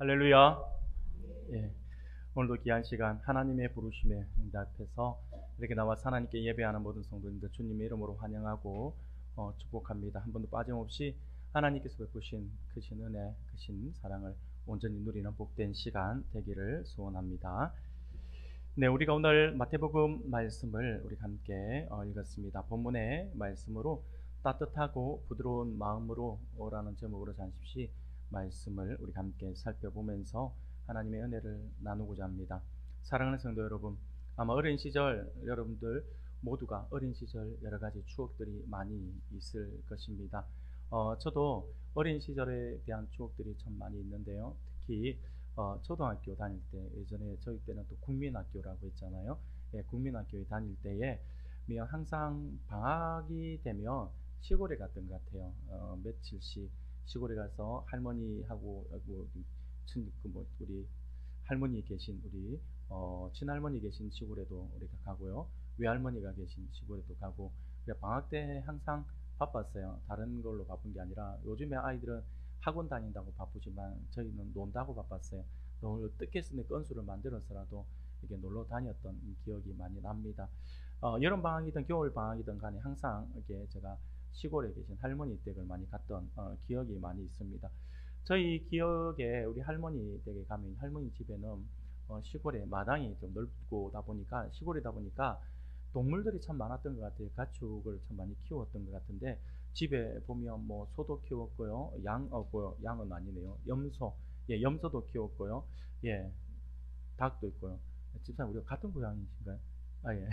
할렐루야. 예. 오늘도 귀한 시간 하나님의 부르심에 응답해서 이렇게 나와 하나님께 예배하는 모든 성도님들 주님의 이름으로 환영하고 축복합니다. 한 번도 빠짐없이 하나님께서 베푸신 크신 은혜, 크신 사랑을 온전히 누리는 복된 시간 되기를 소원합니다. 네, 우리가 오늘 마태복음 말씀을 우리 함께 읽었습니다. 본문의 말씀으로 따뜻하고 부드러운 마음으로 라는 제목으로 잠시 말씀을 우리 함께 살펴보면서 하나님의 은혜를 나누고자 합니다. 사랑하는 성도 여러분, 아마 어린 시절 여러분들 모두가 어린 시절 여러 가지 추억들이 많이 있을 것입니다. 저도 어린 시절에 대한 추억들이 참 많이 있는데요. 특히 초등학교 다닐 때, 예전에 저희 때는 또 국민학교라고 했잖아요. 예, 국민학교에 다닐 때에 항상 방학이 되면 시골에 갔던 것 같아요. 며칠씩 시골에 가서 할머니하고 우리 할머니 계신 우리 친할머니 계신 시골에도 우리가 가고요, 외할머니가 계신 시골에도 가고. 방학 때 항상 바빴어요. 다른 걸로 바쁜 게 아니라 요즘에 아이들은 학원 다닌다고 바쁘지만 저희는 논다고 바빴어요. 놀러 뜻했으면 건수를 만들어서라도 이렇게 놀러 다녔던 기억이 많이 납니다. 여름 방학이든 겨울 방학이든 간에 항상 이렇게 제가 시골에 계신 할머니 댁을 많이 갔던 기억이 많이 있습니다. 저희 기억에 우리 할머니 댁에 가면 할머니 집에는 시골에 마당이 좀 넓고다 보니까, 시골이다 보니까 동물들이 참 많았던 것 같아요. 가축을 참 많이 키웠던 것 같은데, 집에 보면 뭐 소도 키웠고요, 양은 아니네요. 염소, 예, 염소도 키웠고요, 예, 닭도 있고요. 집사님, 우리가 같은 고향이신가요? 아, 예.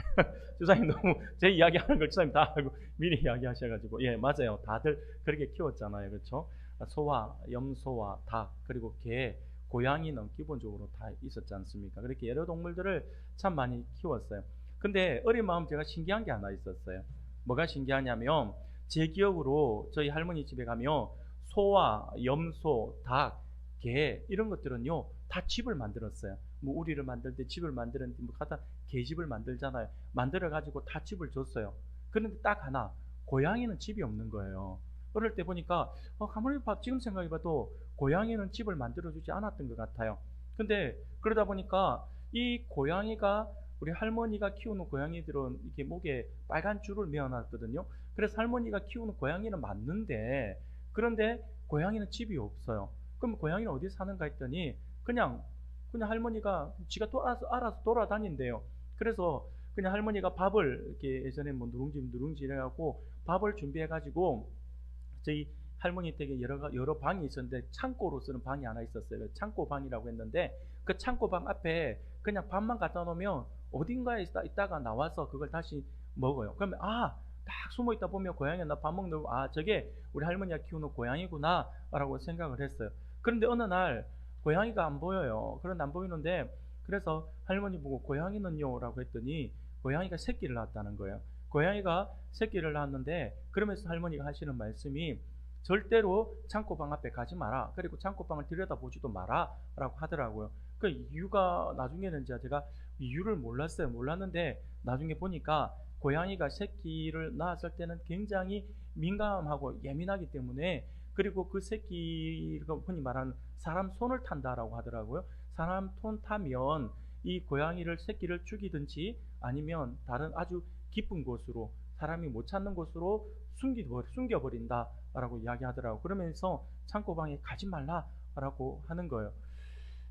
주사님 너무 제 이야기하는 걸 주사님 다 알고 미리 이야기하셔가지고, 예, 맞아요. 다들 그렇게 키웠잖아요, 그렇죠? 소와 염소와 닭, 그리고 개, 고양이는 기본적으로 다 있었지 않습니까? 그렇게 여러 동물들을 참 많이 키웠어요. 근데 어린 마음 제가 신기한 게 하나 있었어요. 뭐가 신기하냐면, 제 기억으로 저희 할머니 집에 가면 소와 염소, 닭, 개 이런 것들은요 다 집을 만들었어요. 뭐 우리를 만들 때 집을 만드는데 뭐 갖다 개집을 만들잖아요. 만들어 가지고 다 집을 줬어요. 그런데 딱 하나, 고양이는 집이 없는 거예요. 어릴 때 보니까 가만히 지금 생각해봐도 고양이는 집을 만들어 주지 않았던 것 같아요. 근데 그러다 보니까 이 고양이가, 우리 할머니가 키우는 고양이들은 이렇게 목에 빨간 줄을 매어놨거든요. 그래서 할머니가 키우는 고양이는 맞는데, 그런데 고양이는 집이 없어요. 그럼 고양이는 어디 사는가 했더니 그냥 할머니가 지가 알아서 돌아다닌대요. 그래서 그냥 할머니가 밥을 이렇게, 예전에 뭐 누룽지 이래갖고 밥을 준비해가지고, 저희 할머니 댁에 여러 방이 있었는데 창고로 쓰는 방이 하나 있었어요. 창고 방이라고 했는데, 그 창고 방 앞에 그냥 밥만 갖다 놓으면 어딘가에 있다가 나와서 그걸 다시 먹어요. 그러면 딱 숨어 있다 보면 고양이가 나 밥 먹는 거, 저게 우리 할머니가 키우는 고양이구나 라고 생각을 했어요. 그런데 어느 날 고양이가 안 보여요. 그런데 안 보이는데, 그래서 할머니 보고 고양이는요 라고 했더니 고양이가 새끼를 낳았다는 거예요. 고양이가 새끼를 낳았는데, 그러면서 할머니가 하시는 말씀이 절대로 창고방 앞에 가지 마라, 그리고 창고방을 들여다보지도 마라 라고 하더라고요. 그 이유가 나중에는 제가 이유를 몰랐는데 나중에 보니까 고양이가 새끼를 낳았을 때는 굉장히 민감하고 예민하기 때문에, 그리고 그 새끼가 흔히 말하는 사람 손을 탄다라고 하더라고요. 사람 손 타면 이 고양이를, 새끼를 죽이든지 아니면 다른 아주 깊은 곳으로, 사람이 못 찾는 곳으로 숨겨버린다라고 이야기하더라고요. 그러면서 창고방에 가지 말라라고 하는 거예요.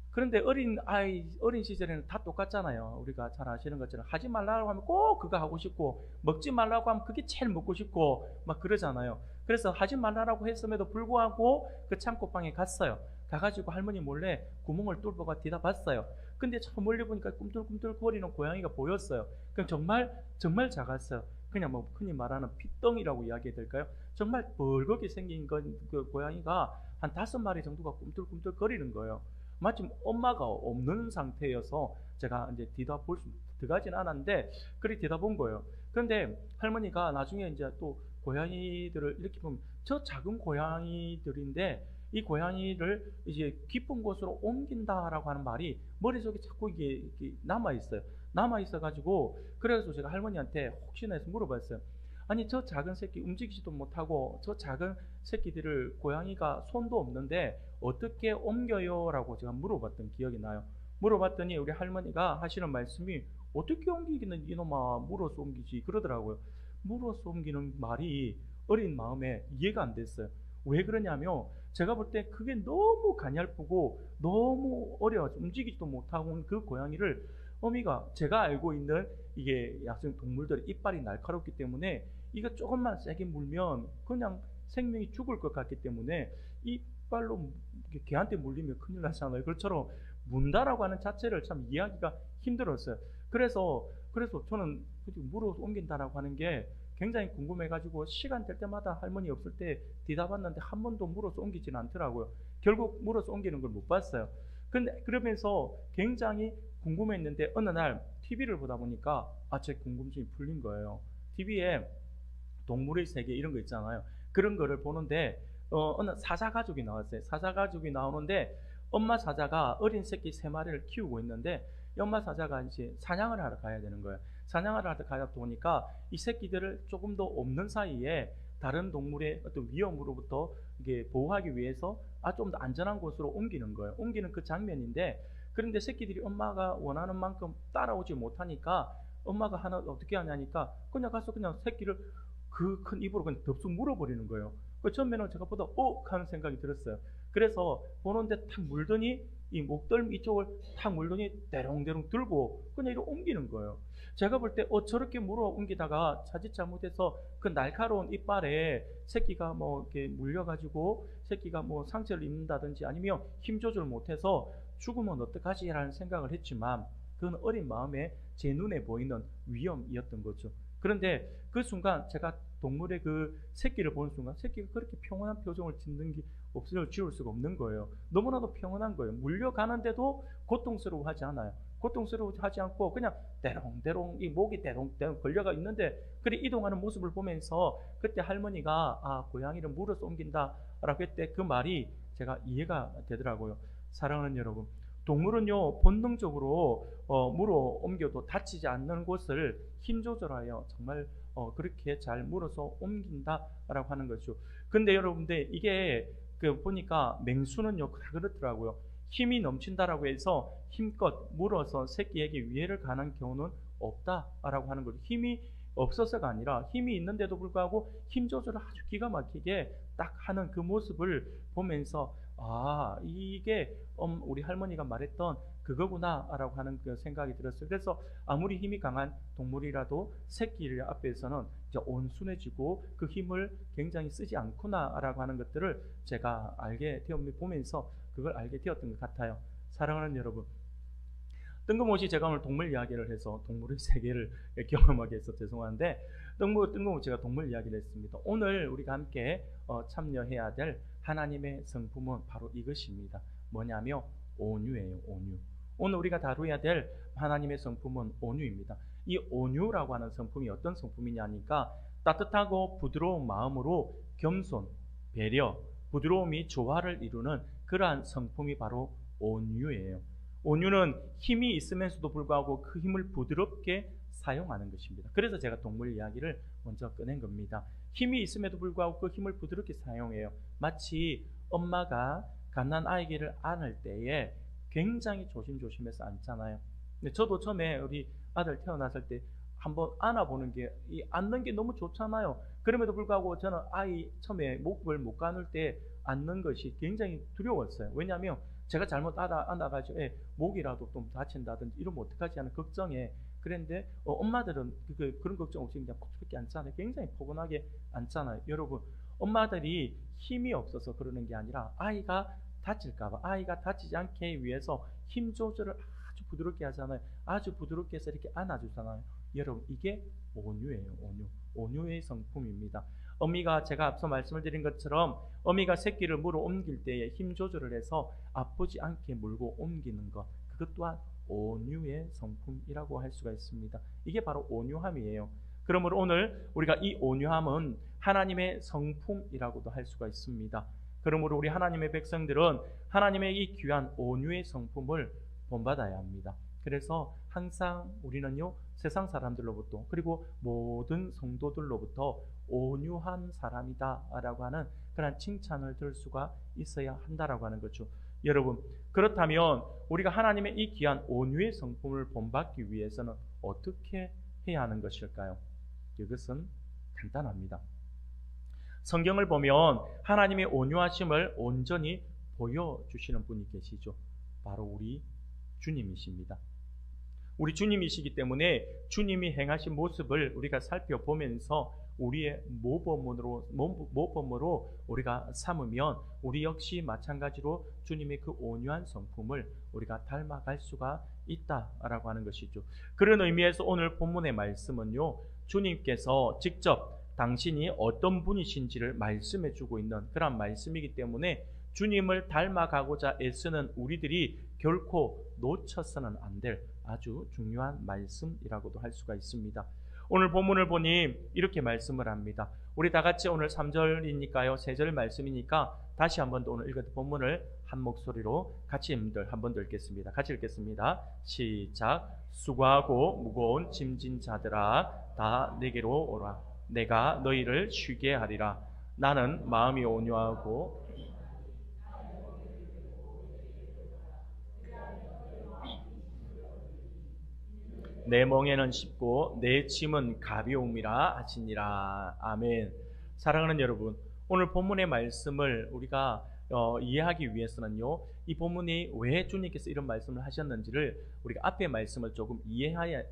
그런데 어린 시절에는 다 똑같잖아요. 우리가 잘 아시는 것처럼 하지 말라고 하면 꼭 그거 하고 싶고, 먹지 말라고 하면 그게 제일 먹고 싶고 막 그러잖아요. 그래서 하지 말라고 했음에도 불구하고 그 창고방에 갔어요. 가가지고 할머니 몰래 구멍을 뚫어가 뒤다봤어요. 근데 저 멀리 보니까 꿈틀꿈틀 거리는 고양이가 보였어요. 그럼 정말 작았어요. 그냥 뭐 흔히 말하는 핏덩이라고 이야기해야 될까요? 정말 벌겋게 생긴 그 고양이가 한 5마리 정도가 꿈틀꿈틀 거리는 거예요. 마침 엄마가 없는 상태여서 제가 이제 들어가진 않았는데, 그렇게 뒤다본 거예요. 그런데 할머니가 나중에 이제 또 고양이들을 이렇게 보면, 저 작은 고양이들인데 이 고양이를 이제 깊은 곳으로 옮긴다라고 하는 말이 머릿속에 자꾸 이게 남아있어요. 남아있어가지고, 그래서 제가 할머니한테 혹시나 해서 물어봤어요. 아니 저 작은 새끼 움직이지도 못하고 저 작은 새끼들을 고양이가 손도 없는데 어떻게 옮겨요? 라고 제가 물어봤던 기억이 나요. 물어봤더니 우리 할머니가 하시는 말씀이 어떻게 옮기기는 이놈아 물어서 옮기지 그러더라고요. 물어서 옮기는 말이 어린 마음에 이해가 안 됐어요. 왜 그러냐면 제가 볼 때 그게 너무 가냘프고 너무 어려워서 움직이지도 못하고 그 고양이를 어미가 제가 알고 있는 이게 야생 동물들의 이빨이 날카롭기 때문에 이거 조금만 세게 물면 그냥 생명이 죽을 것 같기 때문에 이빨로 개한테 물리면 큰일 나잖아요. 그것처럼 문다라고 하는 자체를 참 이해하기가 힘들었어요. 그래서 저는 물어서 옮긴다라고 하는 게 굉장히 궁금해가지고 시간 될 때마다 할머니 없을 때 뒤다봤는데 한 번도 물어서 옮기지는 않더라고요. 결국 물어서 옮기는 걸 못 봤어요. 근데 그러면서 굉장히 궁금했는데 어느 날 TV를 보다 보니까 제 궁금증이 풀린 거예요. TV에 동물의 세계 이런 거 있잖아요. 그런 거를 보는데 어느 사자 가족이 나왔어요. 사자 가족이 나오는데 엄마 사자가 어린 새끼 3마리를 키우고 있는데 엄마 사자가 이제 사냥을 하러 가야 되는 거예요. 사냥을 하러 가다 보니까 이 새끼들을 조금 더 없는 사이에 다른 동물의 어떤 위험으로부터 이게 보호하기 위해서 좀 더 안전한 곳으로 옮기는 거예요. 옮기는 그 장면인데 그런데 새끼들이 엄마가 원하는 만큼 따라오지 못하니까 엄마가 하나 어떻게 하냐니까 그냥 가서 그냥 새끼를 그 큰 입으로 그냥 덥석 물어버리는 거예요. 그 처음에는 제가 보다 하는 생각이 들었어요. 그래서 보는데 탁 물더니 이 목덜미 이쪽을 탁 물더니 대롱대롱 들고 그냥 이렇게 옮기는 거예요. 제가 볼 때 저렇게 물어 옮기다가 자칫 잘못해서 그 날카로운 이빨에 새끼가 뭐 이렇게 물려가지고 새끼가 뭐 상처를 입는다든지 아니면 힘 조절 못해서 죽으면 어떡하지? 라는 생각을 했지만 그건 어린 마음에 제 눈에 보이는 위험이었던 거죠. 그런데 그 순간 제가 동물의 그 새끼를 보는 순간 새끼가 그렇게 평온한 표정을 짓는 게 지울 수가 없는 거예요. 너무나도 평온한 거예요. 물려가는데도 고통스러워하지 않아요. 고통스러워하지 않고 그냥 대롱대롱 이 목이 대롱대롱 걸려가 있는데 그래 이동하는 모습을 보면서 그때 할머니가 고양이를 물어서 옮긴다라고 했을 때 그 말이 제가 이해가 되더라고요. 사랑하는 여러분, 동물은요 본능적으로 물어 옮겨도 다치지 않는 곳을 힘 조절하여 정말 그렇게 잘 물어서 옮긴다라고 하는 거죠. 근데 여러분들 이게 보니까 맹수는요 다 그렇더라고요. 힘이 넘친다라고 해서 힘껏 물어서 새끼에게 위해를 가는 경우는 없다라고 하는 거죠. 힘이 없어서가 아니라 힘이 있는데도 불구하고 힘 조절을 아주 기가 막히게 딱 하는 그 모습을 보면서 이게 우리 할머니가 말했던 그거구나 라고 하는 그 생각이 들었어요. 그래서 아무리 힘이 강한 동물이라도 새끼를 앞에서는 이제 온순해지고 그 힘을 굉장히 쓰지 않구나 라고 하는 것들을 제가 보면서 그걸 알게 되었던 것 같아요. 사랑하는 여러분, 뜬금없이 제가 오늘 동물 이야기를 해서 동물의 세계를 경험하게 해서 죄송한데 뜬금없이 제가 동물 이야기를 했습니다. 오늘 우리가 함께 참여해야 될 하나님의 성품은 바로 이것입니다. 뭐냐면 온유예요. 온유. 오늘 우리가 다루어야 될 하나님의 성품은 온유입니다. 이 온유라고 하는 성품이 어떤 성품이냐니까 따뜻하고 부드러운 마음으로 겸손, 배려, 부드러움이 조화를 이루는 그러한 성품이 바로 온유예요. 온유는 힘이 있으면서도 불구하고 그 힘을 부드럽게 사용하는 것입니다. 그래서 제가 동물 이야기를 먼저 꺼낸 겁니다. 힘이 있음에도 불구하고 그 힘을 부드럽게 사용해요. 마치 엄마가 갓난 아기를 안을 때에 굉장히 조심조심해서 안잖아요. 근데 저도 처음에 우리 아들 태어났을 때 한번 안아보는 게, 안는 게 너무 좋잖아요. 그럼에도 불구하고 저는 아이 처음에 목을 못 가눌 때 안는 것이 굉장히 두려웠어요. 왜냐하면 제가 잘못 안아가지고 목이라도 좀 다친다든지 이러면 어떡하지 하는 걱정에, 그런데 엄마들은 그런 걱정 없이 그냥 푹푹이 앉잖아요. 굉장히 포근하게 앉잖아요. 여러분, 엄마들이 힘이 없어서 그러는 게 아니라 아이가 다칠까봐, 아이가 다치지 않게 위해서 힘 조절을 아주 부드럽게 하잖아요. 아주 부드럽게 해서 이렇게 안아주잖아요. 여러분, 이게 온유예요. 온유의 성품입니다. 어미가, 제가 앞서 말씀을 드린 것처럼 어미가 새끼를 물어 옮길 때에 힘 조절을 해서 아프지 않게 물고 옮기는 것, 그것 또한 온유의 성품이라고 할 수가 있습니다. 이게 바로 온유함이에요. 그러므로 오늘 우리가 이 온유함은 하나님의 성품이라고도 할 수가 있습니다. 그러므로 우리 하나님의 백성들은 하나님의 이 귀한 온유의 성품을 본받아야 합니다. 그래서 항상 우리는요, 세상 사람들로부터 그리고 모든 성도들로부터 온유한 사람이다라고 하는 그런 칭찬을 들을 수가 있어야 한다라고 하는 거죠. 여러분, 그렇다면 우리가 하나님의 이 귀한 온유의 성품을 본받기 위해서는 어떻게 해야 하는 것일까요? 이것은 간단합니다. 성경을 보면 하나님의 온유하심을 온전히 보여주시는 분이 계시죠. 바로 우리 주님이십니다. 우리 주님이시기 때문에 주님이 행하신 모습을 우리가 살펴보면서 우리의 모범으로 우리가 삼으면 우리 역시 마찬가지로 주님의 그 온유한 성품을 우리가 닮아갈 수가 있다라고 하는 것이죠. 그런 의미에서 오늘 본문의 말씀은요, 주님께서 직접 당신이 어떤 분이신지를 말씀해 주고 있는 그런 말씀이기 때문에 주님을 닮아가고자 애쓰는 우리들이 결코 놓쳐서는 안 될 아주 중요한 말씀이라고도 할 수가 있습니다. 오늘 본문을 보니 이렇게 말씀을 합니다. 우리 다 같이 오늘 3절이니까요, 3절 말씀이니까 다시 한번 더 오늘 읽었던 본문을 한 목소리로 같이 한번 더 읽겠습니다. 같이 읽겠습니다. 시작. 수고하고 무거운 짐진 자들아, 다 내게로 오라. 내가 너희를 쉬게 하리라. 나는 마음이 온유하고 내 멍에는 쉽고 내 짐은 가벼움이라 하시니라. 아멘. 사랑하는 여러분, 오늘 본문의 말씀을 우리가 이해하기 위해서는요, 이 본문이 왜 주님께서 이런 말씀을 하셨는지를 우리가 앞의 말씀을 조금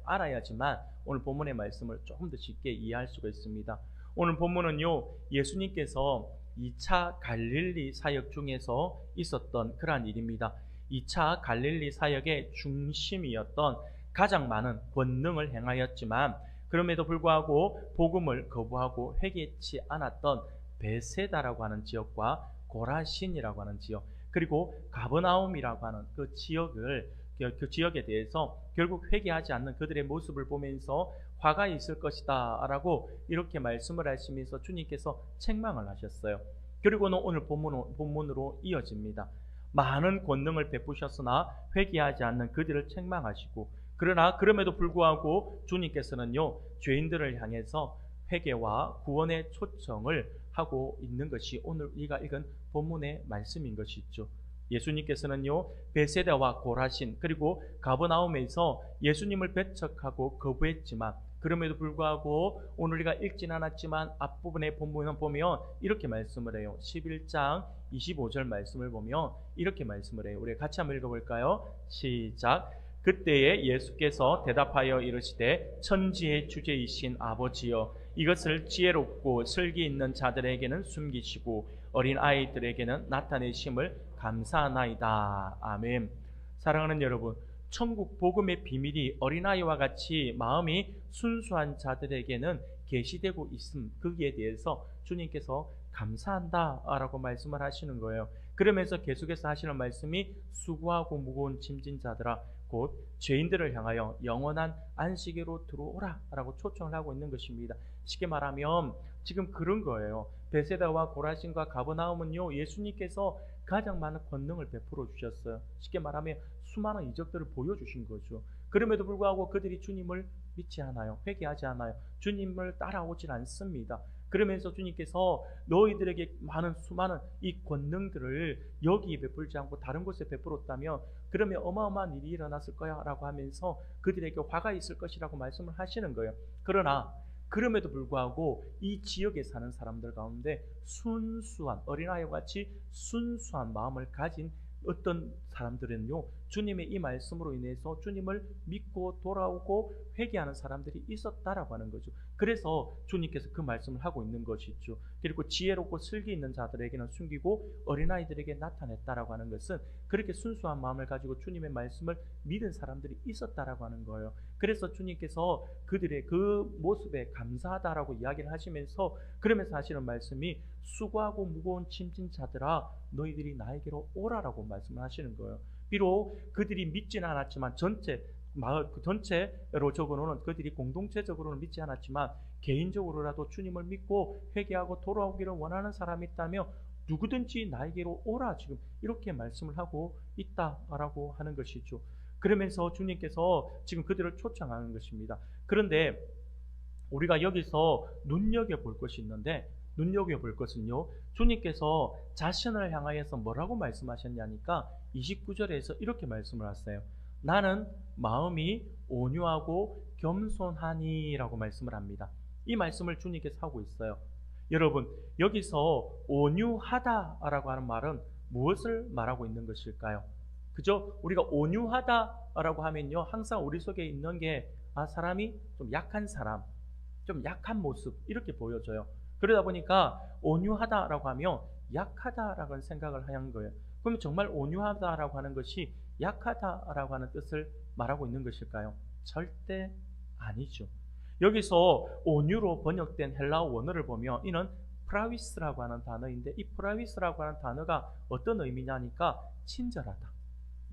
알아야지만 오늘 본문의 말씀을 조금 더 쉽게 이해할 수가 있습니다. 오늘 본문은요, 예수님께서 2차 갈릴리 사역 중에서 있었던 그러한 일입니다. 2차 갈릴리 사역의 중심이었던 가장 많은 권능을 행하였지만 그럼에도 불구하고 복음을 거부하고 회개치 않았던 베세다라고 하는 지역과 고라신이라고 하는 지역, 그리고 가버나움이라고 하는 그 지역에 대해서 결국 회개하지 않는 그들의 모습을 보면서 화가 있을 것이다 라고 이렇게 말씀을 하시면서 주님께서 책망을 하셨어요. 그리고는 오늘 본문으로 이어집니다. 많은 권능을 베푸셨으나 회개하지 않는 그들을 책망하시고, 그러나 그럼에도 불구하고 주님께서는요, 죄인들을 향해서 회개와 구원의 초청을 하고 있는 것이 오늘 우리가 읽은 본문의 말씀인 것이죠. 예수님께서는요, 베세다와 고라신 그리고 가버나움에서 예수님을 배척하고 거부했지만 그럼에도 불구하고 오늘 우리가 읽진 않았지만 앞부분의 본문을 보면 이렇게 말씀을 해요. 11장 25절 말씀을 보면 이렇게 말씀을 해요. 우리 같이 한번 읽어볼까요? 시작. 그때에 예수께서 대답하여 이르시되 천지의 주제이신 아버지여, 이것을 지혜롭고 슬기 있는 자들에게는 숨기시고 어린 아이들에게는 나타내심을 감사하나이다. 아멘. 사랑하는 여러분, 천국 복음의 비밀이 어린아이와 같이 마음이 순수한 자들에게는 계시되고 있음, 거기에 대해서 주님께서 감사한다라고 말씀을 하시는 거예요. 그러면서 계속해서 하시는 말씀이 수고하고 무거운 짐진 자들아, 곧 죄인들을 향하여 영원한 안식에로 들어오라 라고 초청을 하고 있는 것입니다. 쉽게 말하면 지금 그런 거예요. 베세다와 고라신과 가버나움은요, 예수님께서 가장 많은 권능을 베풀어 주셨어요. 쉽게 말하면 수많은 이적들을 보여주신 거죠. 그럼에도 불구하고 그들이 주님을 믿지 않아요. 회개하지 않아요. 주님을 따라오질 않습니다. 그러면서 주님께서 너희들에게 수많은 이 권능들을 여기 베풀지 않고 다른 곳에 베풀었다면 그러면 어마어마한 일이 일어났을 거야 라고 하면서 그들에게 화가 있을 것이라고 말씀을 하시는 거예요. 그러나 그럼에도 불구하고 이 지역에 사는 사람들 가운데 순수한 어린아이와 같이 순수한 마음을 가진 어떤 사람들은요, 주님의 이 말씀으로 인해서 주님을 믿고 돌아오고 회개하는 사람들이 있었다라고 하는 거죠. 그래서 주님께서 그 말씀을 하고 있는 것이죠. 그리고 지혜롭고 슬기 있는 자들에게는 숨기고 어린아이들에게 나타냈다라고 하는 것은 그렇게 순수한 마음을 가지고 주님의 말씀을 믿은 사람들이 있었다라고 하는 거예요. 그래서 주님께서 그들의 그 모습에 감사하다라고 이야기를 하시면서 그러면서 하시는 말씀이 수고하고 무거운 짐진 자들아, 너희들이 나에게로 오라라고 말씀을 하시는 거예요. 비록 그들이 믿지는 않았지만 마을 전체로 적어놓은 그들이 공동체적으로는 믿지 않았지만 개인적으로라도 주님을 믿고 회개하고 돌아오기를 원하는 사람이 있다면 누구든지 나에게로 오라, 지금 이렇게 말씀을 하고 있다라고 하는 것이죠. 그러면서 주님께서 지금 그들을 초청하는 것입니다. 그런데 우리가 여기서 눈여겨볼 것이 있는데, 눈여겨볼 것은요, 주님께서 자신을 향하여서 뭐라고 말씀하셨냐니까 29절에서 이렇게 말씀을 하세요. 나는 마음이 온유하고 겸손하니 라고 말씀을 합니다. 이 말씀을 주님께서 하고 있어요. 여러분, 여기서 온유하다라고 하는 말은 무엇을 말하고 있는 것일까요? 그죠? 우리가 온유하다라고 하면요, 항상 우리 속에 있는 게 사람이 좀 약한 사람, 좀 약한 모습 이렇게 보여져요. 그러다 보니까 온유하다라고 하면 약하다라고 생각을 하는 거예요. 그럼 정말 온유하다라고 하는 것이 약하다라고 하는 뜻을 말하고 있는 것일까요? 절대 아니죠. 여기서 온유로 번역된 헬라어 원어를 보면 이는 프라위스라고 하는 단어인데, 이 프라위스라고 하는 단어가 어떤 의미냐니까 친절하다,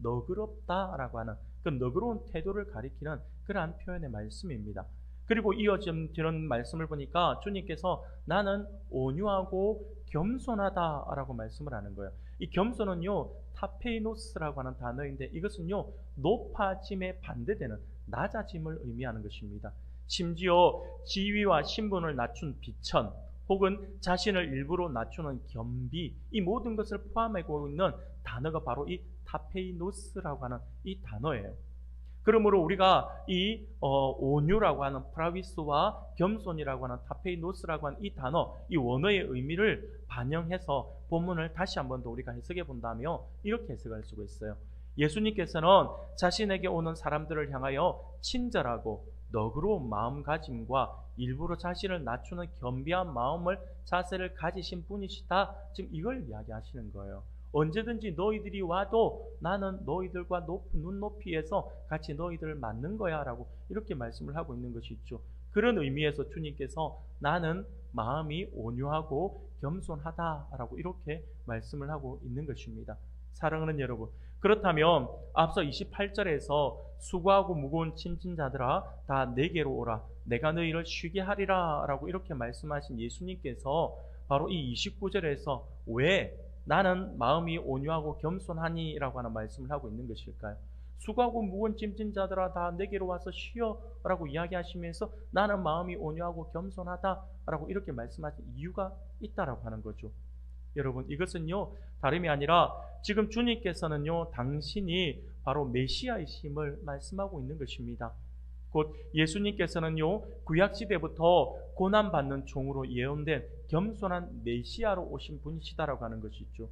너그럽다라고 하는 그 너그러운 태도를 가리키는 그러한 표현의 말씀입니다. 그리고 이어지는 말씀을 보니까 주님께서 나는 온유하고 겸손하다라고 말씀을 하는 거예요. 이 겸손은요, 타페이노스라고 하는 단어인데, 이것은요, 높아짐에 반대되는 낮아짐을 의미하는 것입니다. 심지어 지위와 신분을 낮춘 비천, 혹은 자신을 일부러 낮추는 겸비, 이 모든 것을 포함하고 있는 단어가 바로 이 타페이노스라고 하는 이 단어예요. 그러므로 우리가 이 온유라고 하는 프라위스와 겸손이라고 하는 타페이노스라고 하는 이 단어, 이 원어의 의미를 반영해서 본문을 다시 한 번 더 우리가 해석해 본다면 이렇게 해석할 수가 있어요. 예수님께서는 자신에게 오는 사람들을 향하여 친절하고 너그러운 마음가짐과 일부러 자신을 낮추는 겸비한 자세를 가지신 분이시다, 지금 이걸 이야기하시는 거예요. 언제든지 너희들이 와도 나는 너희들과 높은 눈높이에서 같이 너희들을 맞는 거야 라고 이렇게 말씀을 하고 있는 것이 있죠. 그런 의미에서 주님께서 나는 마음이 온유하고 겸손하다라고 이렇게 말씀을 하고 있는 것입니다. 사랑하는 여러분, 그렇다면 앞서 28절에서 수고하고 무거운 짐진 자들아 다 내게로 오라, 내가 너희를 쉬게 하리라 라고 이렇게 말씀하신 예수님께서 바로 이 29절에서 왜 나는 마음이 온유하고 겸손하니 라고 하는 말씀을 하고 있는 것일까요? 수고하고 무거운 짐진 자들아 다 내게로 와서 쉬어 라고 이야기하시면서 나는 마음이 온유하고 겸손하다 라고 이렇게 말씀하신 이유가 있다라고 하는 거죠. 여러분, 이것은요, 다름이 아니라 지금 주님께서는요, 당신이 바로 메시아이심을 말씀하고 있는 것입니다. 곧 예수님께서는요, 구약시대부터 고난받는 종으로 예언된 겸손한 메시아로 오신 분이시다라고 하는 것이죠.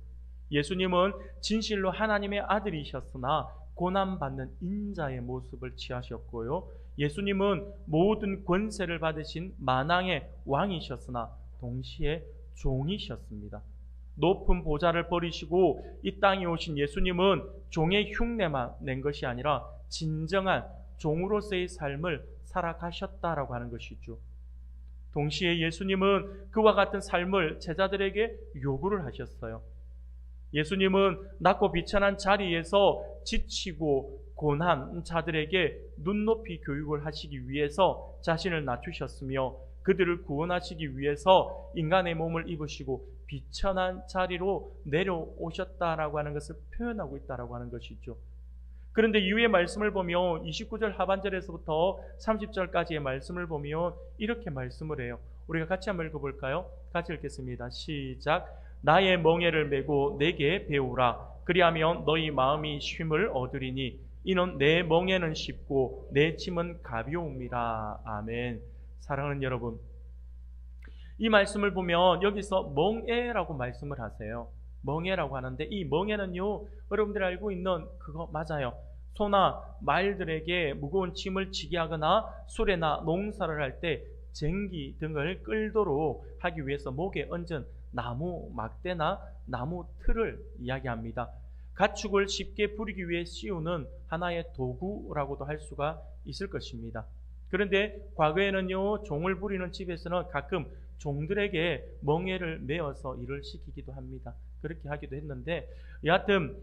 예수님은 진실로 하나님의 아들이셨으나 고난받는 인자의 모습을 취하셨고요, 예수님은 모든 권세를 받으신 만왕의 왕이셨으나 동시에 종이셨습니다. 높은 보좌를 버리시고 이 땅에 오신 예수님은 종의 흉내만 낸 것이 아니라 진정한 종으로서의 삶을 살아가셨다라고 하는 것이죠. 동시에 예수님은 그와 같은 삶을 제자들에게 요구를 하셨어요. 예수님은 낮고 비천한 자리에서 지치고 고난 자들에게 눈높이 교육을 하시기 위해서 자신을 낮추셨으며, 그들을 구원하시기 위해서 인간의 몸을 입으시고 비천한 자리로 내려오셨다라고 하는 것을 표현하고 있다라고 하는 것이죠. 그런데 이후의 말씀을 보면 29절 하반절에서부터 30절까지의 말씀을 보면 이렇게 말씀을 해요. 우리가 같이 한번 읽어볼까요? 같이 읽겠습니다. 시작. 나의 멍에를 메고 내게 배우라. 그리하면 너희 마음이 쉼을 얻으리니 이는 내 멍에는 쉽고 내 짐은 가벼움이라. 아멘. 사랑하는 여러분, 이 말씀을 보면 여기서 멍에라고 말씀을 하세요. 멍에라고 하는데, 이 멍에는요, 여러분들이 알고 있는 그거 맞아요. 소나 말들에게 무거운 짐을 지게 하거나 수레나 농사를 할 때 쟁기 등을 끌도록 하기 위해서 목에 얹은 나무 막대나 나무 틀을 이야기합니다. 가축을 쉽게 부리기 위해 씌우는 하나의 도구라고도 할 수가 있을 것입니다. 그런데 과거에는요, 종을 부리는 집에서는 가끔 종들에게 멍에를 메어서 일을 시키기도 합니다. 그렇게 하기도 했는데, 여하튼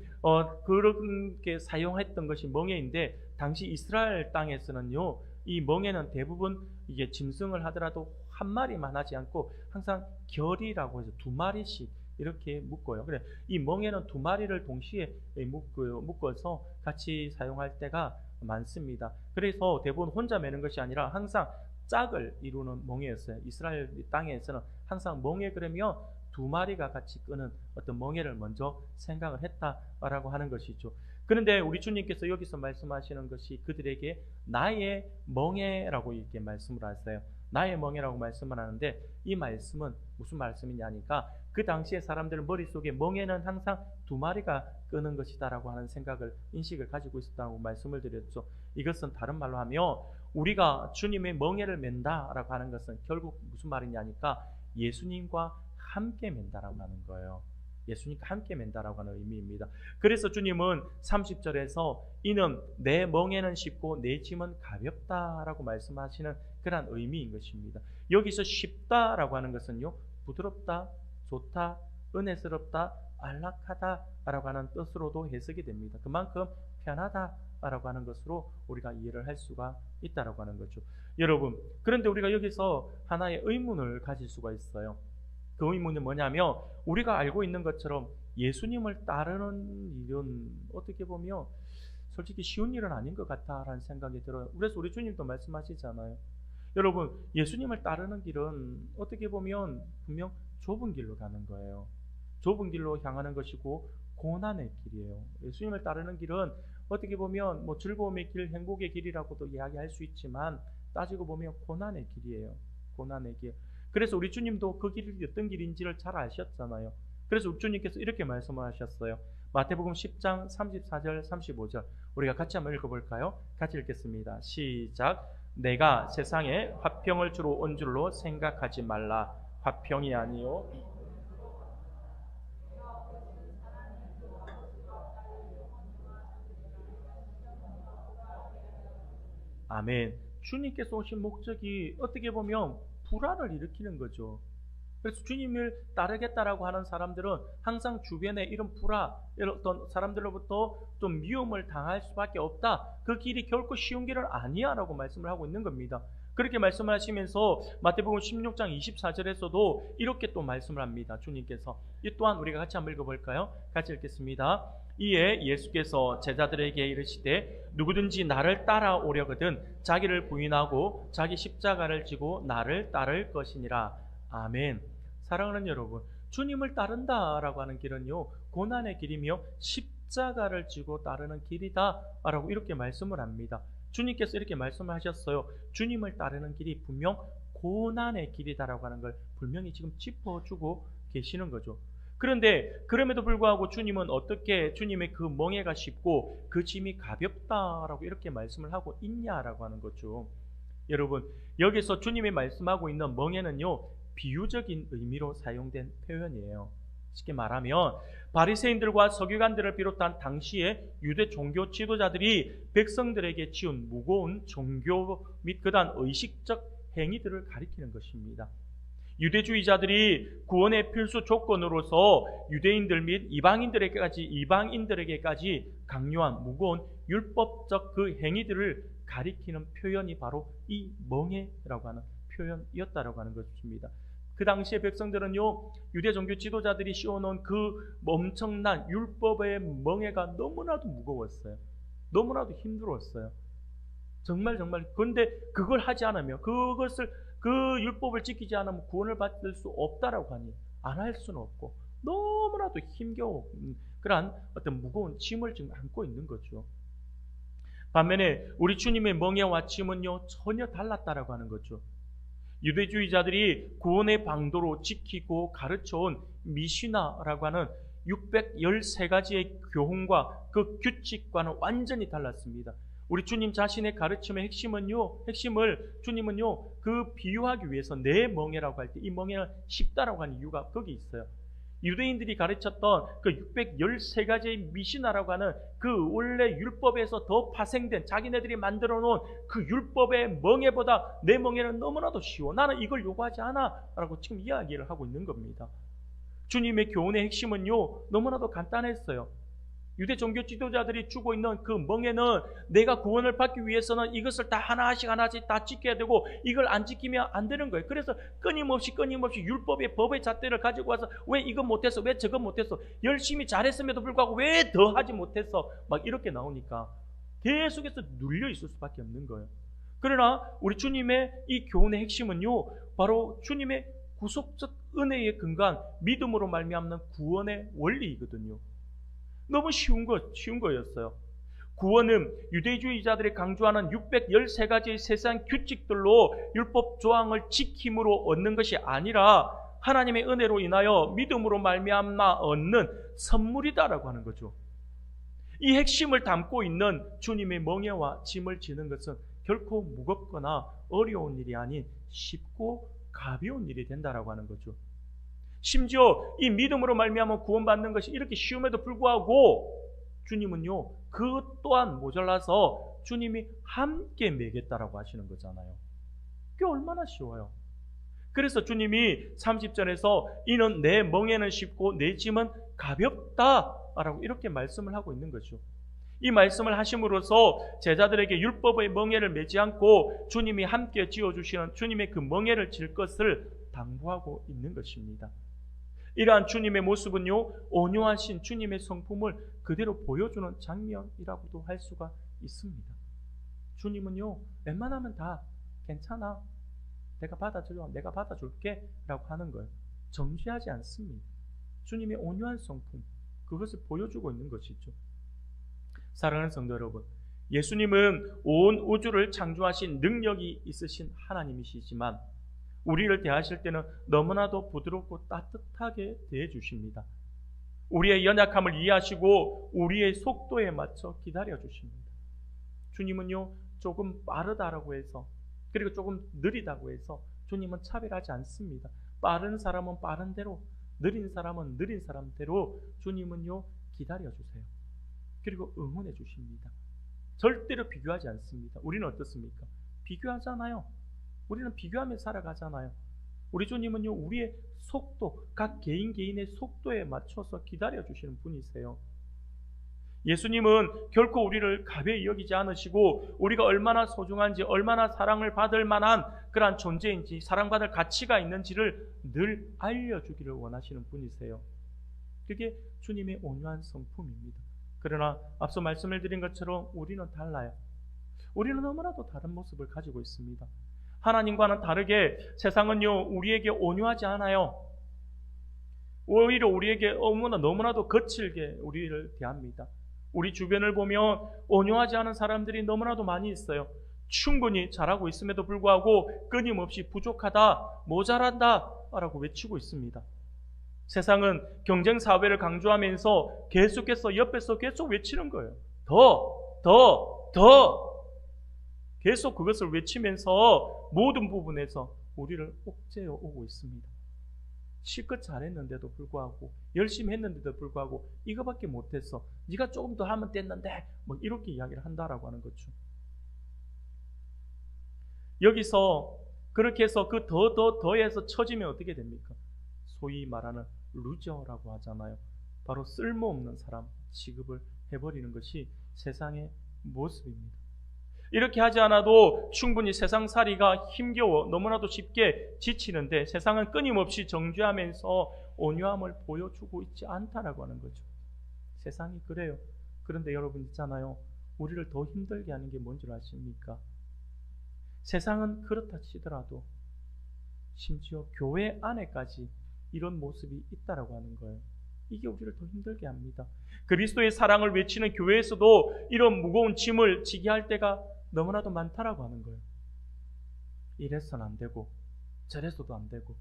그렇게 사용했던 것이 멍에인데, 당시 이스라엘 땅에서는요, 이 멍에는 대부분 이게 짐승을 하더라도 한 마리만 하지 않고 항상 결이라고 해서 두 마리씩 이렇게 묶어요. 그래, 이 멍에는 두 마리를 동시에 묶어서 같이 사용할 때가 많습니다. 그래서 대부분 혼자 매는 것이 아니라 항상 짝을 이루는 멍에였어요. 이스라엘 땅에서는 항상 멍에 그러면 두 마리가 같이 끄는 어떤 멍에를 먼저 생각을 했다라고 하는 것이죠. 그런데 우리 주님께서 여기서 말씀하시는 것이 그들에게 나의 멍에라고 이렇게 말씀을 하세요. 나의 멍에라고 말씀을 하는데 이 말씀은 무슨 말씀이냐니까 그 당시에 사람들 머릿속에 멍에는 항상 두 마리가 끄는 것이다라고 하는 생각을 인식을 가지고 있었다고 말씀을 드렸죠. 이것은 다른 말로 하면 우리가 주님의 멍에를 맨다라고 하는 것은 결국 무슨 말이냐니까 예수님과 함께 맨다라고 하는 거예요. 예수님과 함께 맨다라고 하는 의미입니다. 그래서 주님은 30절에서 이는 내 멍에는 쉽고 내 짐은 가볍다라고 말씀하시는 그런 의미인 것입니다. 여기서 쉽다라고 하는 것은요, 부드럽다, 좋다, 은혜스럽다, 안락하다라고 하는 뜻으로도 해석이 됩니다. 그만큼 편하다라고 하는 것으로 우리가 이해를 할 수가 있다라고 하는 거죠. 여러분, 그런데 우리가 여기서 하나의 의문을 가질 수가 있어요. 그 의문은 뭐냐면 우리가 알고 있는 것처럼 예수님을 따르는 일은 어떻게 보면 솔직히 쉬운 일은 아닌 것 같다라는 생각이 들어요. 그래서 우리 주님도 말씀하시잖아요. 여러분, 예수님을 따르는 길은 어떻게 보면 분명 좁은 길로 가는 거예요. 좁은 길로 향하는 것이고 고난의 길이에요. 예수님을 따르는 길은 어떻게 보면 뭐 즐거움의 길, 행복의 길이라고도 이야기할 수 있지만 따지고 보면 고난의 길이에요. 고난의 길. 그래서 우리 주님도 그 길이 어떤 길인지를 잘 아셨잖아요. 그래서 우리 주님께서 이렇게 말씀하셨어요. 마태복음 10장 34절 35절 우리가 같이 한번 읽어볼까요? 같이 읽겠습니다. 시작. 내가 세상에 화평을 주러 온 줄로 생각하지 말라. 화평이 아니요 아멘. 주님께서 오신 목적이 어떻게 보면 불화를 일으키는 거죠. 그래서 주님을 따르겠다라고 하는 사람들은 항상 주변에 이런 불화, 이런 어떤 사람들로부터 좀 미움을 당할 수밖에 없다. 그 길이 결코 쉬운 길은 아니야 라고 말씀을 하고 있는 겁니다. 그렇게 말씀을 하시면서 마태복음 16장 24절에서도 이렇게 또 말씀을 합니다. 주님께서. 이 또한 우리가 같이 한번 읽어볼까요? 같이 읽겠습니다. 이에 예수께서 제자들에게 이르시되 누구든지 나를 따라오려거든 자기를 부인하고 자기 십자가를 지고 나를 따를 것이니라. 아멘. 사랑하는 여러분, 주님을 따른다라고 하는 길은요, 고난의 길이며 십자가를 지고 따르는 길이다 라고 이렇게 말씀을 합니다. 주님께서 이렇게 말씀하셨어요. 주님을 따르는 길이 분명 고난의 길이다라고 하는 걸 분명히 지금 짚어주고 계시는 거죠. 그런데 그럼에도 불구하고 주님은 어떻게 주님의 그 멍에가 쉽고 그 짐이 가볍다라고 이렇게 말씀을 하고 있냐라고 하는 거죠. 여러분, 여기서 주님이 말씀하고 있는 멍에는요, 비유적인 의미로 사용된 표현이에요. 쉽게 말하면 바리새인들과 서기관들을 비롯한 당시의 유대 종교 지도자들이 백성들에게 지은 무거운 종교 및 그다음 의식적 행위들을 가리키는 것입니다. 유대주의자들이 구원의 필수 조건으로서 유대인들 및 이방인들에게까지 강요한 무거운 율법적 그 행위들을 가리키는 표현이 바로 이 멍에라고 하는 표현이었다라고 하는 것입니다. 그 당시의 백성들은요, 유대 종교 지도자들이 씌워놓은 그 엄청난 율법의 멍에가 너무나도 무거웠어요. 너무나도 힘들었어요. 정말. 그런데 그걸 하지 않으면, 그 율법을 지키지 않으면 구원을 받을 수 없다라고 하니 안 할 수는 없고 너무나도 힘겨운 그러한 어떤 무거운 짐을 지금 안고 있는 거죠. 반면에 우리 주님의 멍에와 짐은요, 전혀 달랐다라고 하는 거죠. 유대주의자들이 구원의 방도로 지키고 가르쳐온 미시나라고 하는 613가지의 교훈과 그 규칙과는 완전히 달랐습니다. 우리 주님 자신의 가르침의 핵심을 주님은요, 그 비유하기 위해서 내 멍에라고 할 때 이 멍에는 쉽다라고 하는 이유가 거기 있어요. 유대인들이 가르쳤던 그 613가지의 미시나라고 하는 그 원래 율법에서 더 파생된 자기네들이 만들어 놓은 그 율법의 멍에보다 내 멍에는 너무나도 쉬워. 나는 이걸 요구하지 않아 라고 지금 이야기를 하고 있는 겁니다. 주님의 교훈의 핵심은요, 너무나도 간단했어요. 유대 종교 지도자들이 주고 있는 그 멍에는 내가 구원을 받기 위해서는 이것을 다 하나씩 다 지켜야 되고 이걸 안 지키면 안 되는 거예요. 그래서 끊임없이 율법의 법의 잣대를 가지고 와서 왜 이거 못했어? 왜 저거 못했어? 열심히 잘했음에도 불구하고 왜 더 하지 못했어? 막 이렇게 나오니까 계속해서 눌려 있을 수밖에 없는 거예요. 그러나 우리 주님의 이 교훈의 핵심은요, 바로 주님의 구속적 은혜에 근거한 믿음으로 말미암는 구원의 원리이거든요. 너무 쉬운 거였어요. 구원은 유대주의자들이 강조하는 613가지의 세상 규칙들로 율법 조항을 지킴으로 얻는 것이 아니라 하나님의 은혜로 인하여 믿음으로 말미암아 얻는 선물이다라고 하는 거죠. 이 핵심을 담고 있는 주님의 멍에와 짐을 지는 것은 결코 무겁거나 어려운 일이 아닌 쉽고 가벼운 일이 된다라고 하는 거죠. 심지어 이 믿음으로 말미암아 구원받는 것이 이렇게 쉬움에도 불구하고 주님은요, 그것 또한 모자라서 주님이 함께 매겠다라고 하시는 거잖아요. 그게 얼마나 쉬워요. 그래서 주님이 30절에서 이는 내 멍에는 쉽고 내 짐은 가볍다라고 이렇게 말씀을 하고 있는 거죠. 이 말씀을 하심으로써 제자들에게 율법의 멍에를 매지 않고 주님이 함께 지어주시는 주님의 그 멍에를 질 것을 당부하고 있는 것입니다. 이러한 주님의 모습은요, 온유하신 주님의 성품을 그대로 보여주는 장면이라고도 할 수가 있습니다. 주님은요, 웬만하면 다 괜찮아, 내가 받아줄게 라고 하는 거예요. 정죄하지 않습니다. 주님의 온유한 성품, 그것을 보여주고 있는 것이죠. 사랑하는 성도 여러분, 예수님은 온 우주를 창조하신 능력이 있으신 하나님이시지만 우리를 대하실 때는 너무나도 부드럽고 따뜻하게 대해주십니다. 우리의 연약함을 이해하시고 우리의 속도에 맞춰 기다려주십니다. 주님은요, 조금 빠르다라고 해서, 그리고 조금 느리다고 해서 주님은 차별하지 않습니다. 빠른 사람은 빠른 대로, 느린 사람은 느린 사람대로 주님은요, 기다려주세요. 그리고 응원해 주십니다. 절대로 비교하지 않습니다. 우리는 어떻습니까? 비교하잖아요. 우리는 비교하며 살아가잖아요. 우리 주님은요, 우리의 속도, 각 개인의 속도에 맞춰서 기다려주시는 분이세요. 예수님은 결코 우리를 가벼이 여기지 않으시고 우리가 얼마나 소중한지, 얼마나 사랑을 받을 만한 그러한 존재인지, 사랑받을 가치가 있는지를 늘 알려주기를 원하시는 분이세요. 그게 주님의 온유한 성품입니다. 그러나 앞서 말씀을 드린 것처럼 우리는 달라요. 우리는 너무나도 다른 모습을 가지고 있습니다. 하나님과는 다르게 세상은요, 우리에게 온유하지 않아요. 오히려 우리에게 너무나도 거칠게 우리를 대합니다. 우리 주변을 보면 온유하지 않은 사람들이 너무나도 많이 있어요. 충분히 잘하고 있음에도 불구하고 끊임없이 부족하다, 모자란다 라고 외치고 있습니다. 세상은 경쟁 사회를 강조하면서 계속해서 옆에서 계속 외치는 거예요. 더 계속 그것을 외치면서 모든 부분에서 우리를 옥죄어 오고 있습니다. 실컷 잘했는데도 불구하고, 열심히 했는데도 불구하고 이거밖에 못했어, 네가 조금 더 하면 됐는데, 뭐 이렇게 이야기를 한다라고 하는 거죠. 여기서 그렇게 해서 그 더해서 처지면 어떻게 됩니까? 소위 말하는 루저라고 하잖아요. 바로 쓸모없는 사람 취급을 해버리는 것이 세상의 모습입니다. 이렇게 하지 않아도 충분히 세상살이가 힘겨워 너무나도 쉽게 지치는데 세상은 끊임없이 정죄하면서 온유함을 보여주고 있지 않다라고 하는 거죠. 세상이 그래요. 그런데 여러분 있잖아요, 우리를 더 힘들게 하는 게 뭔지 아십니까? 세상은 그렇다 치더라도 심지어 교회 안에까지 이런 모습이 있다라고 하는 거예요. 이게 우리를 더 힘들게 합니다. 그리스도의 사랑을 외치는 교회에서도 이런 무거운 짐을 지게 할 때가 너무나도 많다라고 하는 거예요. 이래서는 안 되고 저래서도 안 되고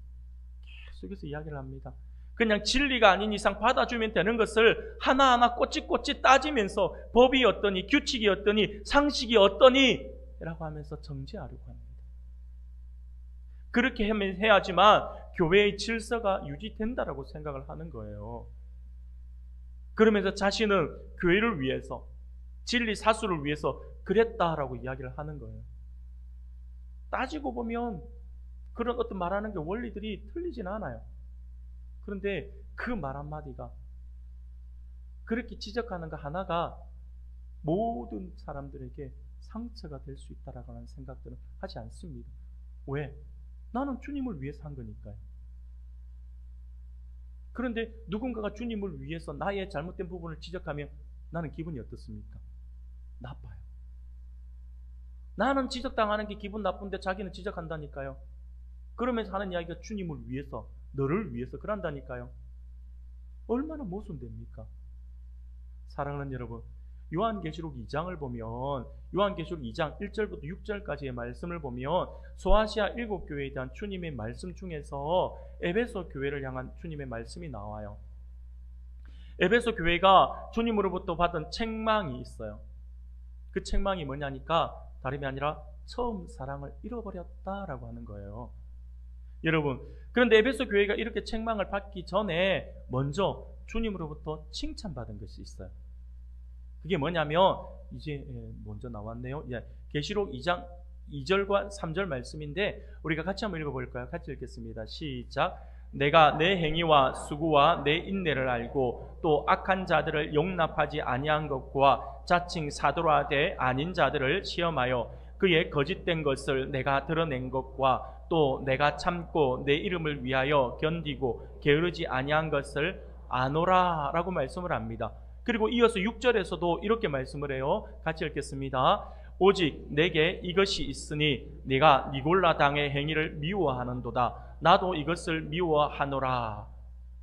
계속해서 이야기를 합니다. 그냥 진리가 아닌 이상 받아주면 되는 것을 하나하나 꼬치꼬치 따지면서 법이 어떠니, 규칙이 어떠니, 상식이 어떠니 라고 하면서 정죄하려고 합니다. 그렇게 해야지만 교회의 질서가 유지된다라고 생각을 하는 거예요. 그러면서 자신은 교회를 위해서, 진리 사수를 위해서 그랬다라고 이야기를 하는 거예요. 따지고 보면 그런 어떤 말하는 게 원리들이 틀리진 않아요. 그런데 그 말 한마디가 그렇게 지적하는 거 하나가 모든 사람들에게 상처가 될 수 있다라고 하는 생각들은 하지 않습니다. 왜? 나는 주님을 위해서 한 거니까요. 그런데 누군가가 주님을 위해서 나의 잘못된 부분을 지적하면 나는 기분이 어떻습니까? 나빠요. 나는 지적당하는 게 기분 나쁜데 자기는 지적한다니까요. 그러면서 하는 이야기가 주님을 위해서, 너를 위해서 그런다니까요. 얼마나 모순됩니까? 사랑하는 여러분, 요한계시록 2장을 보면, 요한계시록 2장 1절부터 6절까지의 말씀을 보면 소아시아 7교회에 대한 주님의 말씀 중에서 에베소 교회를 향한 주님의 말씀이 나와요. 에베소 교회가 주님으로부터 받은 책망이 있어요. 그 책망이 뭐냐니까 다름이 아니라 처음 사랑을 잃어버렸다라고 하는 거예요. 여러분, 그런데 에베소 교회가 이렇게 책망을 받기 전에 먼저 주님으로부터 칭찬받은 것이 있어요. 그게 뭐냐면 이제 먼저 나왔네요. 계시록 2장 2절과 3절 말씀인데 우리가 같이 한번 읽어볼까요? 같이 읽겠습니다. 시작. 내가 내 행위와 수고와 내 인내를 알고 또 악한 자들을 용납하지 아니한 것과 자칭 사도라되 아닌 자들을 시험하여 그의 거짓된 것을 내가 드러낸 것과 또 내가 참고 내 이름을 위하여 견디고 게으르지 아니한 것을 아노라 라고 말씀을 합니다. 그리고 이어서 6절에서도 이렇게 말씀을 해요. 같이 읽겠습니다. 오직 내게 이것이 있으니 네가 니골라 당의 행위를 미워하는도다. 나도 이것을 미워하노라.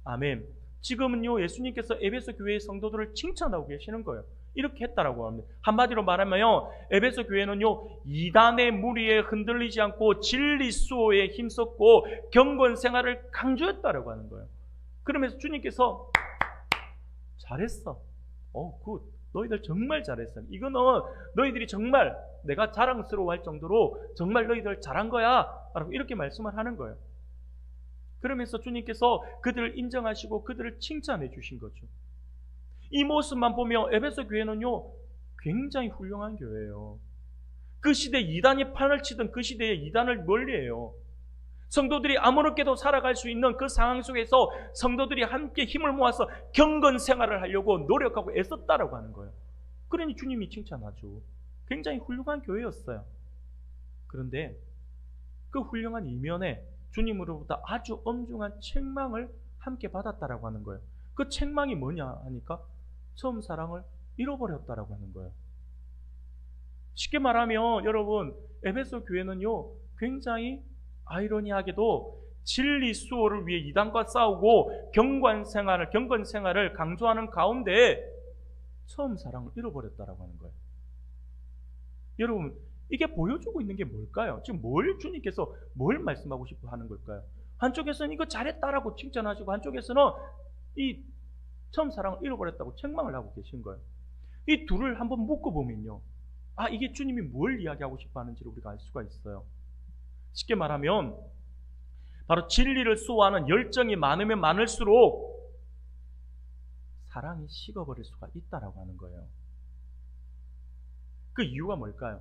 아멘. 지금은요, 예수님께서 에베소 교회의 성도들을 칭찬하고 계시는 거예요. 이렇게 했다라고 합니다. 한마디로 말하면요, 에베소 교회는요, 이단의 무리에 흔들리지 않고 진리 수호에 힘썼고 경건 생활을 강조했다라고 하는 거예요. 그러면서 주님께서 잘했어. 굿. 너희들 정말 잘했어. 이거는 너희들이 정말 내가 자랑스러워할 정도로 정말 너희들 잘한 거야. 라고 이렇게 말씀을 하는 거예요. 그러면서 주님께서 그들을 인정하시고 그들을 칭찬해 주신 거죠. 이 모습만 보면 에베소 교회는요, 굉장히 훌륭한 교회예요. 그 시대 이단이 판을 치던 그 시대에 이단을 멀리해요. 성도들이 아무렇게도 살아갈 수 있는 그 상황 속에서 성도들이 함께 힘을 모아서 경건 생활을 하려고 노력하고 애썼다라고 하는 거예요. 그러니 주님이 칭찬하죠. 굉장히 훌륭한 교회였어요. 그런데 그 훌륭한 이면에 주님으로부터 아주 엄중한 책망을 함께 받았다라고 하는 거예요. 그 책망이 뭐냐 하니까 처음 사랑을 잃어버렸다라고 하는 거예요. 쉽게 말하면 여러분, 에베소 교회는요, 굉장히 아이러니하게도 진리 수호를 위해 이단과 싸우고 경건 생활을 강조하는 가운데 처음 사랑을 잃어버렸다라고 하는 거예요. 여러분, 이게 보여주고 있는 게 뭘까요? 지금 주님께서 뭘 말씀하고 싶어 하는 걸까요? 한쪽에서는 이거 잘했다라고 칭찬하시고 한쪽에서는 이 처음 사랑을 잃어버렸다고 책망을 하고 계신 거예요. 이 둘을 한번 묶어보면요, 이게 주님이 뭘 이야기하고 싶어 하는지를 우리가 알 수가 있어요. 쉽게 말하면 바로 진리를 수호하는 열정이 많으면 많을수록 사랑이 식어버릴 수가 있다라고 하는 거예요. 그 이유가 뭘까요?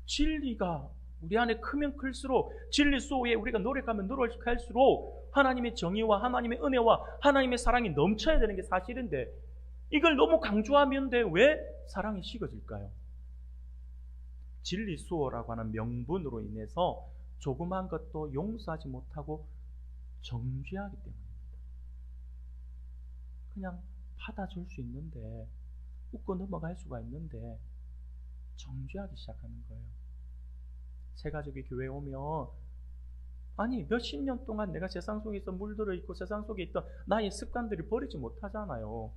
진리가 우리 안에 크면 클수록, 진리 수호에 우리가 노력하면 노력할수록 하나님의 정의와 하나님의 은혜와 하나님의 사랑이 넘쳐야 되는 게 사실인데 이걸 너무 강조하면 왜 사랑이 식어질까요? 진리 수호라고 하는 명분으로 인해서 조그만 것도 용서하지 못하고 정죄하기 때문입니다. 그냥 받아줄 수 있는데, 웃고 넘어갈 수가 있는데 정죄하기 시작하는 거예요. 새 가족이 교회에 오면 몇십 년 동안 내가 세상 속에서 물들어 있고 세상 속에 있던 나의 습관들이 버리지 못하잖아요.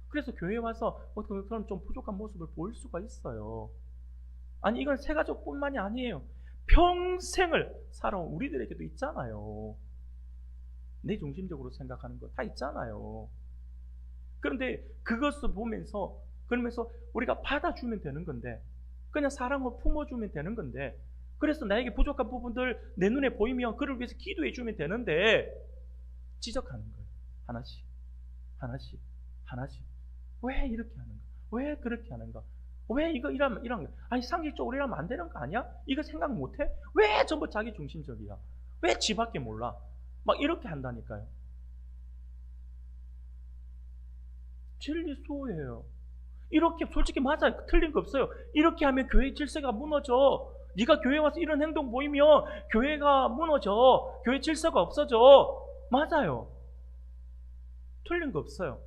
그래서 교회에 와서 그런 좀 부족한 모습을 보일 수가 있어요. 이건 새 가족뿐만이 아니에요. 평생을 살아온 우리들에게도 있잖아요. 내 중심적으로 생각하는 거 다 있잖아요. 그런데 그것을 보면서 그러면서 우리가 받아주면 되는 건데, 그냥 사랑을 품어주면 되는 건데, 그래서 나에게 부족한 부분들 내 눈에 보이면 그를 위해서 기도해주면 되는데 지적하는 거예요. 하나씩 왜 이렇게 하는가? 왜 그렇게 하는가? 왜 이거 이런 거? 상식적으로 이러면 안 되는 거 아니야? 이거 생각 못해? 왜 전부 자기 중심적이야? 왜 지밖에 몰라? 막 이렇게 한다니까요. 진리 수호예요. 이렇게 솔직히 맞아요. 틀린 거 없어요. 이렇게 하면 교회 질서가 무너져. 네가 교회 와서 이런 행동 보이면 교회가 무너져. 교회 질서가 없어져. 맞아요. 틀린 거 없어요.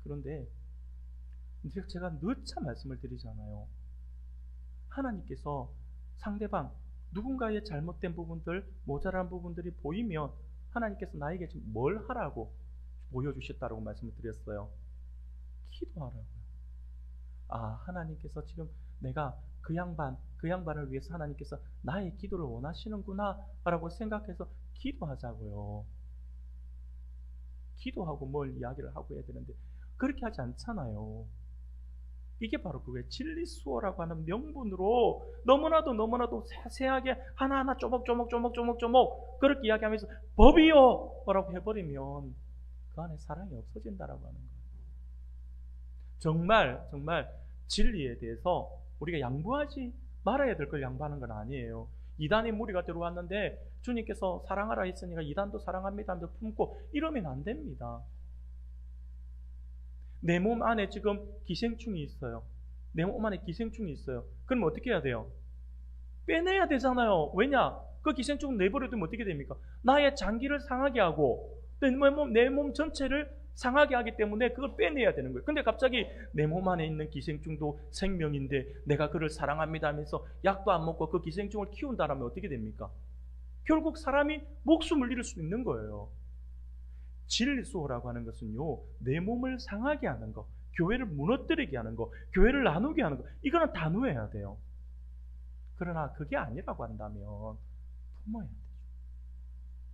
그런데 제가 누차 말씀을 드리잖아요. 하나님께서 상대방 누군가의 잘못된 부분들, 모자란 부분들이 보이면 하나님께서 나에게 지금 뭘 하라고 보여주셨다고 말씀을 드렸어요. 기도하라고요. 아, 하나님께서 지금 내가 그 양반을 위해서 하나님께서 나의 기도를 원하시는구나 라고 생각해서 기도하자고요. 기도하고 뭘 이야기를 하고 해야 되는데 그렇게 하지 않잖아요. 이게 바로 그게 진리수호라고 하는 명분으로 너무나도 세세하게 하나하나 조목조목 그렇게 이야기하면서 법이요 라고 해버리면 그 안에 사랑이 없어진다라고 하는 거예요. 정말 진리에 대해서 우리가 양보하지 말아야 될 걸 양보하는 건 아니에요. 이단의 무리가 들어왔는데 주님께서 사랑하라 했으니까 이단도 사랑합니다 하면서 품고 이러면 안 됩니다. 내 몸 안에 지금 기생충이 있어요. 내 몸 안에 기생충이 있어요. 그럼 어떻게 해야 돼요? 빼내야 되잖아요. 왜냐? 그 기생충 내버려두면 어떻게 됩니까? 나의 장기를 상하게 하고 내 몸 전체를 상하게 하기 때문에 그걸 빼내야 되는 거예요. 근데 갑자기 내 몸 안에 있는 기생충도 생명인데 내가 그를 사랑합니다 하면서 약도 안 먹고 그 기생충을 키운다라면 어떻게 됩니까? 결국 사람이 목숨을 잃을 수 있는 거예요. 진리수호라고 하는 것은요, 내 몸을 상하게 하는 거, 교회를 무너뜨리게 하는 거, 교회를 나누게 하는 거, 이거는 단호해야 돼요. 그러나 그게 아니라고 한다면 품어야 되죠.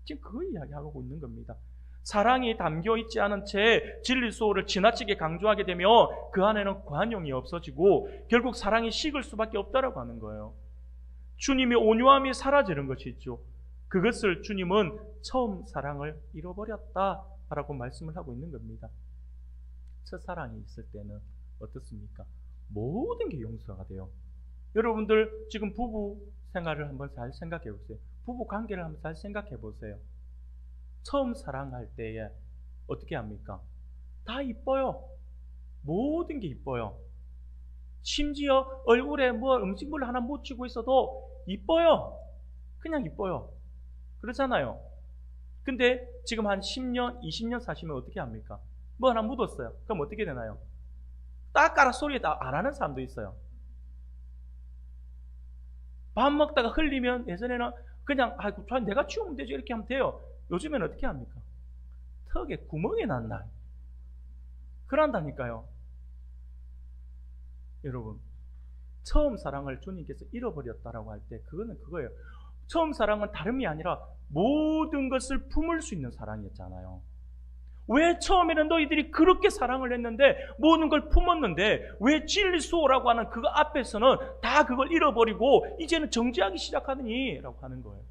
지금 그 이야기하고 있는 겁니다. 사랑이 담겨있지 않은 채 진리수호를 지나치게 강조하게 되면 그 안에는 관용이 없어지고 결국 사랑이 식을 수밖에 없다라고 하는 거예요. 주님의 온유함이 사라지는 것이 있죠. 그것을 주님은 처음 사랑을 잃어버렸다라고 말씀을 하고 있는 겁니다. 첫사랑이 있을 때는 어떻습니까? 모든 게 용서가 돼요. 여러분들 지금 부부 생활을 한번 잘 생각해 보세요. 부부 관계를 한번 잘 생각해 보세요. 처음 사랑할 때에 어떻게 합니까? 다 이뻐요. 모든 게 이뻐요. 심지어 얼굴에 뭐 음식물 하나 묻히고 있어도 이뻐요. 그냥 이뻐요. 그렇잖아요. 근데 지금 한 10년, 20년 사시면 어떻게 합니까? 뭐 하나 묻었어요. 그럼 어떻게 되나요? 닦아라 소리 안 하는 사람도 있어요. 밥 먹다가 흘리면 예전에는 그냥 내가 치우면 되죠 이렇게 하면 돼요. 요즘엔 어떻게 합니까? 턱에 구멍이 났나? 그런다니까요. 여러분, 처음 사랑을 주님께서 잃어버렸다라고 할 때 그거는 그거예요. 처음 사랑은 다름이 아니라 모든 것을 품을 수 있는 사랑이었잖아요. 왜 처음에는 너희들이 그렇게 사랑을 했는데 모든 걸 품었는데 왜 진리수호라고 하는 그 앞에서는 다 그걸 잃어버리고 이제는 정지하기 시작하느니? 라고 하는 거예요.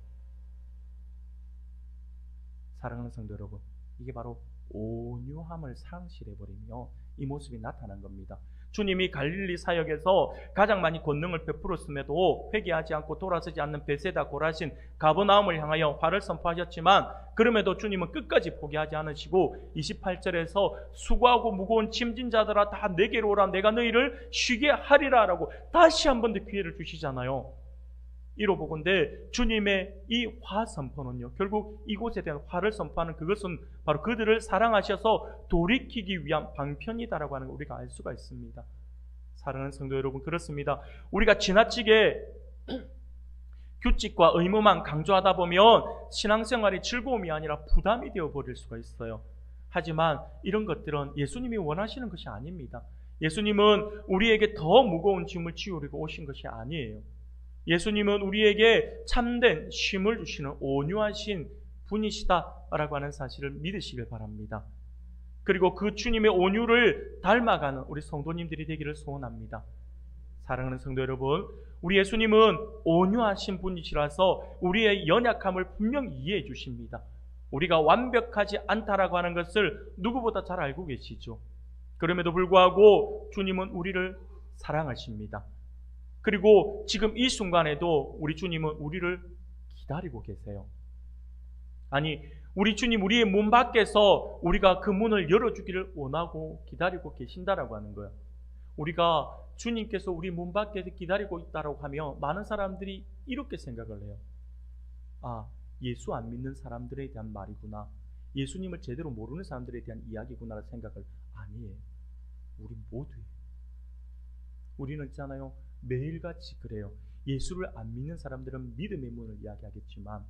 사랑하는 성도 여러분, 이게 바로 온유함을 상실해버리며 이 모습이 나타난 겁니다. 주님이 갈릴리 사역에서 가장 많이 권능을 베풀었음에도 회개하지 않고 돌아서지 않는 베세다 고라신 가버나움을 향하여 화를 선포하셨지만 그럼에도 주님은 끝까지 포기하지 않으시고 28절에서 수고하고 무거운 짐진 자들아 다 내게로 오라 내가 너희를 쉬게 하리라 라고 다시 한 번 더 기회를 주시잖아요. 이로보건대 주님의 이 화 선포는요, 결국 이곳에 대한 화를 선포하는 그것은 바로 그들을 사랑하셔서 돌이키기 위한 방편이다라고 하는 걸 우리가 알 수가 있습니다. 사랑하는 성도 여러분, 그렇습니다. 우리가 지나치게 규칙과 의무만 강조하다 보면 신앙생활이 즐거움이 아니라 부담이 되어버릴 수가 있어요. 하지만 이런 것들은 예수님이 원하시는 것이 아닙니다. 예수님은 우리에게 더 무거운 짐을 지우려고 오신 것이 아니에요. 예수님은 우리에게 참된 쉼을 주시는 온유하신 분이시다라고 하는 사실을 믿으시길 바랍니다. 그리고 그 주님의 온유를 닮아가는 우리 성도님들이 되기를 소원합니다. 사랑하는 성도 여러분, 우리 예수님은 온유하신 분이시라서 우리의 연약함을 분명히 이해해 주십니다. 우리가 완벽하지 않다라고 하는 것을 누구보다 잘 알고 계시죠. 그럼에도 불구하고 주님은 우리를 사랑하십니다. 그리고 지금 이 순간에도 우리 주님은 우리를 기다리고 계세요. 아니, 우리 주님 우리의 문 밖에서 우리가 그 문을 열어주기를 원하고 기다리고 계신다라고 하는 거예요. 우리가 주님께서 우리 문 밖에서 기다리고 있다라고 하면 많은 사람들이 이렇게 생각을 해요. 아, 예수 안 믿는 사람들에 대한 말이구나. 예수님을 제대로 모르는 사람들에 대한 이야기구나 생각을 아니에요. 우리 모두예요. 우리는 있잖아요. 매일같이 그래요. 예수를 안 믿는 사람들은 믿음의 문을 이야기하겠지만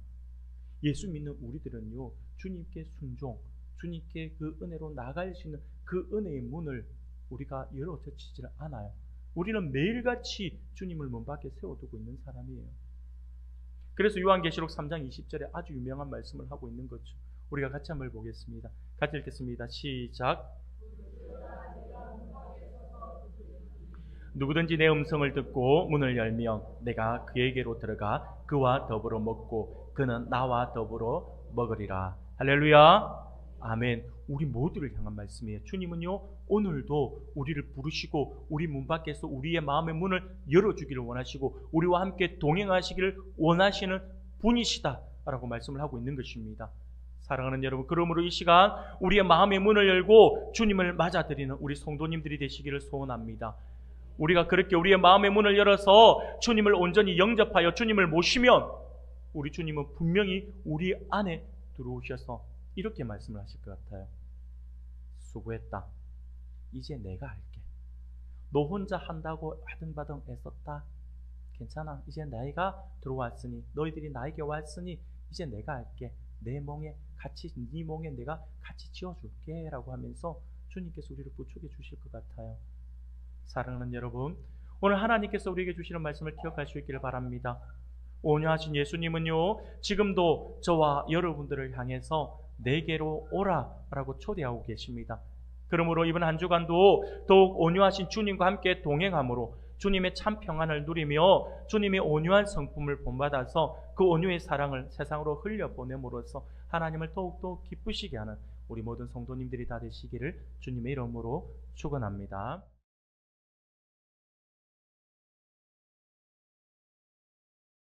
예수 믿는 우리들은요, 주님께 순종, 주님께 그 은혜로 나갈 수 있는 그 은혜의 문을 우리가 열어젖히질 않아요. 우리는 매일같이 주님을 문 밖에 세워두고 있는 사람이에요. 그래서 요한계시록 3장 20절에 아주 유명한 말씀을 하고 있는 거죠. 우리가 같이 한번 보겠습니다. 같이 읽겠습니다. 시작. 누구든지 내 음성을 듣고 문을 열면 내가 그에게로 들어가 그와 더불어 먹고 그는 나와 더불어 먹으리라. 할렐루야. 아멘. 우리 모두를 향한 말씀이에요. 주님은요, 오늘도 우리를 부르시고 우리 문 밖에서 우리의 마음의 문을 열어주기를 원하시고 우리와 함께 동행하시기를 원하시는 분이시다라고 말씀을 하고 있는 것입니다. 사랑하는 여러분, 그러므로 이 시간 우리의 마음의 문을 열고 주님을 맞아들이는 우리 성도님들이 되시기를 소원합니다. 우리가 그렇게 우리의 마음의 문을 열어서 주님을 온전히 영접하여 주님을 모시면 우리 주님은 분명히 우리 안에 들어오셔서 이렇게 말씀을 하실 것 같아요. 수고했다. 이제 내가 할게. 너 혼자 한다고 아등바등 애썼다. 괜찮아. 이제 내가 들어왔으니, 너희들이 나에게 왔으니 이제 내가 할게. 내 몽에 같이, 네 몽에 내가 같이 지어줄게 라고 하면서 주님께서 우리를 부축해 주실 것 같아요. 사랑하는 여러분, 오늘 하나님께서 우리에게 주시는 말씀을 기억할 수 있기를 바랍니다. 온유하신 예수님은요, 지금도 저와 여러분들을 향해서 내게로 오라 라고 초대하고 계십니다. 그러므로 이번 한 주간도 더욱 온유하신 주님과 함께 동행함으로 주님의 참 평안을 누리며 주님의 온유한 성품을 본받아서 그 온유의 사랑을 세상으로 흘려보냄으로써 하나님을 더욱더 기쁘시게 하는 우리 모든 성도님들이 다 되시기를 주님의 이름으로 축원합니다.